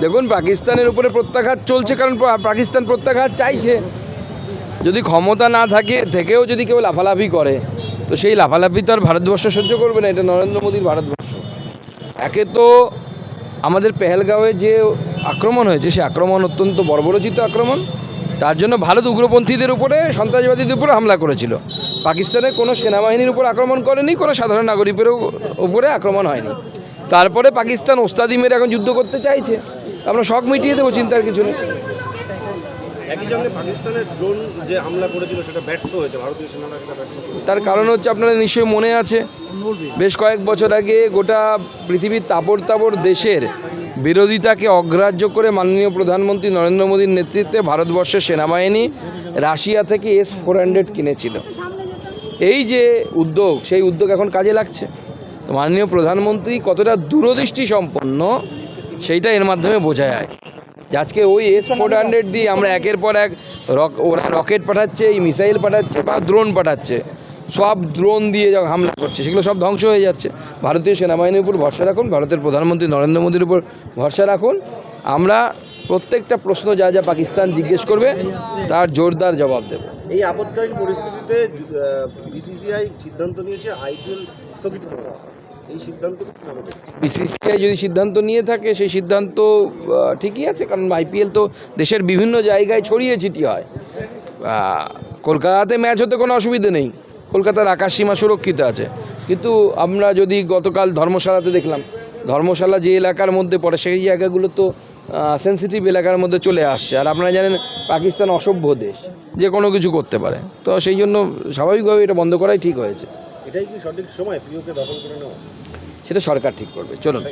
দেখুন, পাকিস্তানের উপরে প্রত্যাঘাত চলছে, কারণ পাকিস্তান প্রত্যাঘাত চাইছে। যদি ক্ষমতা না থেকেও যদি কেউ লাফালাফি করে, তো সেই লাফালাফি তো আর ভারতবর্ষ সহ্য করবে না। এটা নরেন্দ্র মোদীর ভারতবর্ষ। একে তো আমাদের পেহেলগাঁওয়ে যে আক্রমণ হয়েছে, সে আক্রমণ অত্যন্ত বর্বরোচিত আক্রমণ। তার জন্য ভারত উগ্রপন্থীদের উপরে, সন্ত্রাসবাদীদের উপরে হামলা করেছিল। পাকিস্তানের কোনো সেনাবাহিনীর উপর আক্রমণ করেনি, কোনো সাধারণ নাগরিকের উপরে আক্রমণ হয়নি। তারপরে পাকিস্তান ওস্তাদি মেরে এখন যুদ্ধ করতে চাইছে। আমরা শখ মিটিয়ে দেবো, চিন্তার কিছু নেই। একই সঙ্গে পাকিস্তানের ড্রোন যে হামলা করেছিল সেটা ব্যর্থ হয়েছে, ভারতীয় সেনারা সেটা ব্যর্থ করেছে। তার কারণ হচ্ছে, আপনারা নিশ্চয়ই মনে আছে, বেশ কয়েক বছর আগে গোটা পৃথিবীর তাপড় দেশের বিরোধিতাকে অগ্রাহ্য করে মাননীয় প্রধানমন্ত্রী নরেন্দ্র মোদীর নেতৃত্বে ভারতবর্ষের সেনাবাহিনী রাশিয়া থেকে S-400 কিনেছিল। এই যে উদ্যোগ, সেই উদ্যোগ এখন কাজে লাগছে। তো মাননীয় প্রধানমন্ত্রী কতটা দূরদৃষ্টি সম্পন্ন, সেইটা এর মাধ্যমে বোঝা যায়। আজকে ওই S-400 দিয়ে আমরা একের পর এক ওরা রকেট পাঠাচ্ছে, এই মিসাইল পাঠাচ্ছে বা ড্রোন পাঠাচ্ছে, সব ড্রোন দিয়ে যা হামলা করছে, সেগুলো সব ধ্বংস হয়ে যাচ্ছে। ভারতীয় সেনাবাহিনীর উপর ভরসা রাখুন, ভারতের প্রধানমন্ত্রী নরেন্দ্র মোদীর উপর ভরসা রাখুন। আমরা প্রত্যেকটা প্রশ্ন যা যা পাকিস্তান জিজ্ঞেস করবে তার জোরদার জবাব দেব। এই আপৎকালীন পরিস্থিতিতে BCCI সিদ্ধান্ত নিয়েছে IPL স্থগিত করা। এই সিদ্ধান্ত BCCI যদি সিদ্ধান্ত নিয়ে থাকে, সেই সিদ্ধান্ত ঠিকই আছে, কারণ IPL তো দেশের বিভিন্ন জায়গায় ছড়িয়ে ছিটিয়ে হয়। কলকাতাতে ম্যাচ হতে কোনো অসুবিধে নেই, কলকাতার আকাশসীমা সুরক্ষিত আছে। কিন্তু আমরা যদি গতকাল ধর্মশালাতে দেখলাম, ধর্মশালা যে এলাকার মধ্যে পড়ে, সেই জায়গাগুলো তো সেন্সিটিভ এলাকার মধ্যে চলে আসছে। আর আপনারা জানেন, পাকিস্তান অসভ্য দেশ, যে কোনো কিছু করতে পারে। তো সেই জন্য স্বাভাবিকভাবে এটা বন্ধ করাই ঠিক হয়েছে। এটাই কি সঠিক সময় পিওকে দখল করে নেওয়া? সেটা সরকার ঠিক করবে। চলুন।